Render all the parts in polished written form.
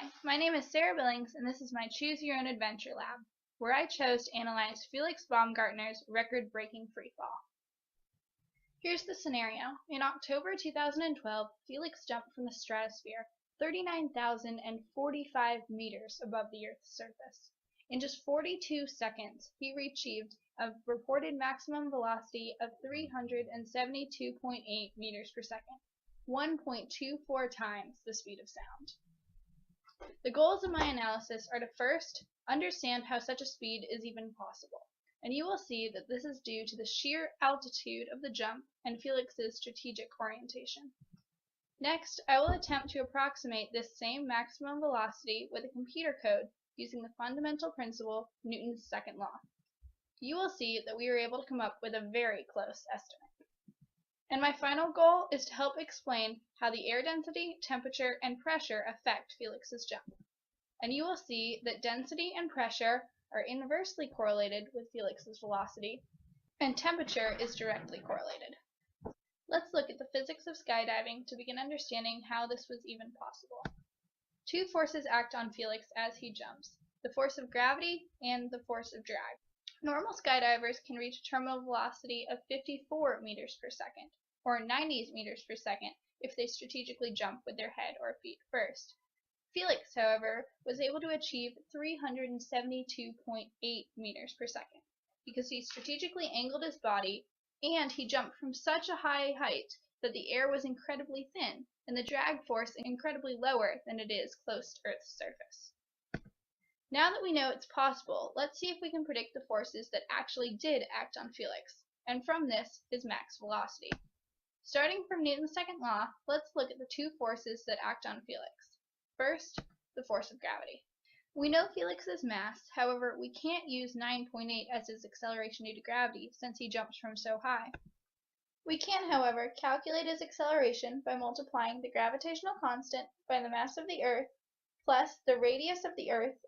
Hi, my name is Sarah Billings, and this is my Choose Your Own Adventure Lab, where I chose to analyze Felix Baumgartner's record-breaking freefall. Here's the scenario. In October 2012, Felix jumped from the stratosphere 39,045 meters above the Earth's surface. In just 42 seconds, he achieved a reported maximum velocity of 372.8 meters per second, 1.24 times the speed of sound. The goals of my analysis are to first understand how such a speed is even possible, and you will see that this is due to the sheer altitude of the jump and Felix's strategic orientation. Next, I will attempt to approximate this same maximum velocity with a computer code using the fundamental principle, Newton's second law. You will see that we were able to come up with a very close estimate. And my final goal is to help explain how the air density, temperature, and pressure affect Felix's jump. And you will see that density and pressure are inversely correlated with Felix's velocity, and temperature is directly correlated. Let's look at the physics of skydiving to begin understanding how this was even possible. Two forces act on Felix as he jumps, the force of gravity and the force of drag. Normal skydivers can reach a terminal velocity of 54 meters per second, or 90 meters per second if they strategically jump with their head or feet first. Felix, however, was able to achieve 372.8 meters per second because he strategically angled his body and he jumped from such a high height that the air was incredibly thin and the drag force incredibly lower than it is close to Earth's surface. Now that we know it's possible, let's see if we can predict the forces that actually did act on Felix, and from this, his max velocity. Starting from Newton's second law, let's look at the two forces that act on Felix. First, the force of gravity. We know Felix's mass, however, we can't use 9.8 as his acceleration due to gravity since he jumps from so high. We can, however, calculate his acceleration by multiplying the gravitational constant by the mass of the Earth plus the radius of the Earth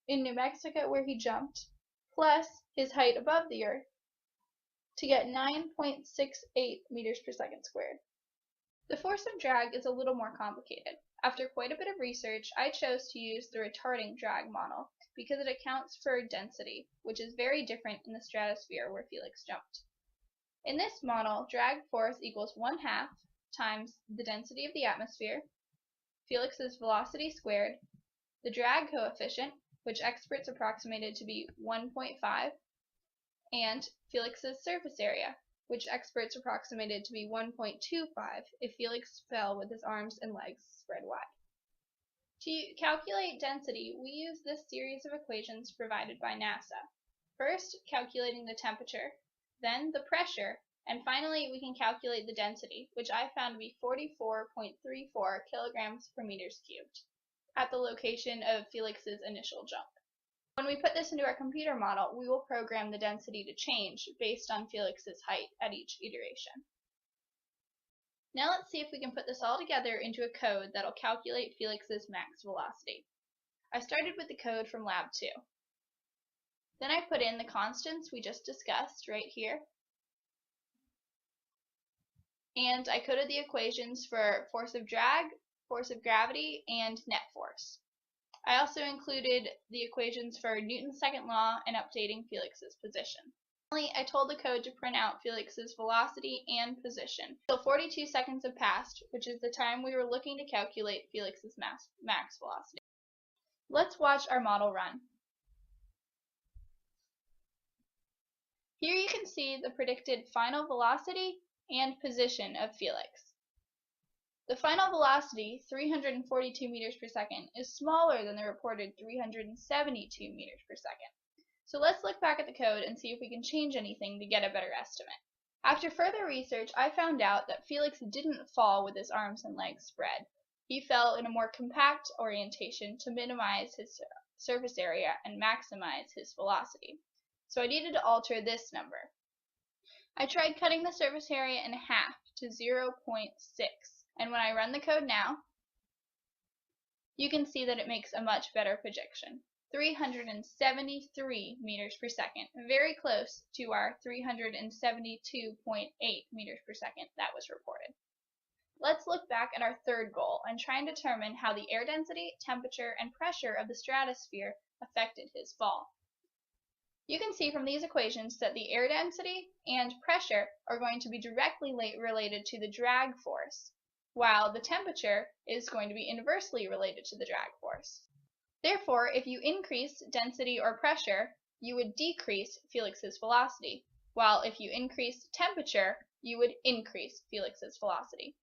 in New Mexico where he jumped, plus his height above the Earth, to get 9.68 meters per second squared. The force of drag is a little more complicated. After quite a bit of research, I chose to use the retarding drag model because it accounts for density, which is very different in the stratosphere where Felix jumped. In this model, drag force equals 1/2 times the density of the atmosphere, Felix's velocity squared, the drag coefficient, which experts approximated to be 1.5, and Felix's surface area, which experts approximated to be 1.25 if Felix fell with his arms and legs spread wide. To calculate density, we use this series of equations provided by NASA. First, calculating the temperature, then the pressure, and finally we can calculate the density, which I found to be 44.34 kilograms per meters cubed, at the location of Felix's initial jump. When we put this into our computer model, we will program the density to change based on Felix's height at each iteration. Now let's see if we can put this all together into a code that'll calculate Felix's max velocity. I started with the code from Lab 2. Then I put in the constants we just discussed right here. And I coded the equations for force of drag, force of gravity, and net force. I also included the equations for Newton's second law and updating Felix's position. Finally, I told the code to print out Felix's velocity and position until 42 seconds have passed, which is the time we were looking to calculate Felix's max velocity. Let's watch our model run. Here you can see the predicted final velocity and position of Felix. The final velocity, 342 meters per second, is smaller than the reported 372 meters per second. So let's look back at the code and see if we can change anything to get a better estimate. After further research, I found out that Felix didn't fall with his arms and legs spread. He fell in a more compact orientation to minimize his surface area and maximize his velocity. So I needed to alter this number. I tried cutting the surface area in half to 0.6. And when I run the code now, you can see that it makes a much better projection. 373 meters per second, very close to our 372.8 meters per second that was reported. Let's look back at our third goal and try and determine how the air density, temperature, and pressure of the stratosphere affected his fall. You can see from these equations that the air density and pressure are going to be directly related to the drag force, while the temperature is going to be inversely related to the drag force. Therefore, if you increase density or pressure, you would decrease Felix's velocity, while if you increase temperature, you would increase Felix's velocity.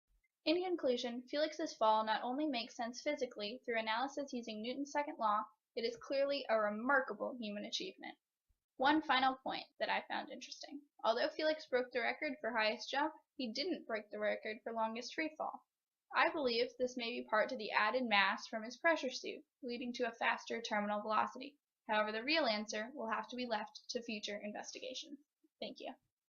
In conclusion, Felix's fall not only makes sense physically through analysis using Newton's second law, it is clearly a remarkable human achievement. One final point that I found interesting. Although Felix broke the record for highest jump, he didn't break the record for longest free fall. I believe this may be part to the added mass from his pressure suit, leading to a faster terminal velocity. However, the real answer will have to be left to future investigation. Thank you.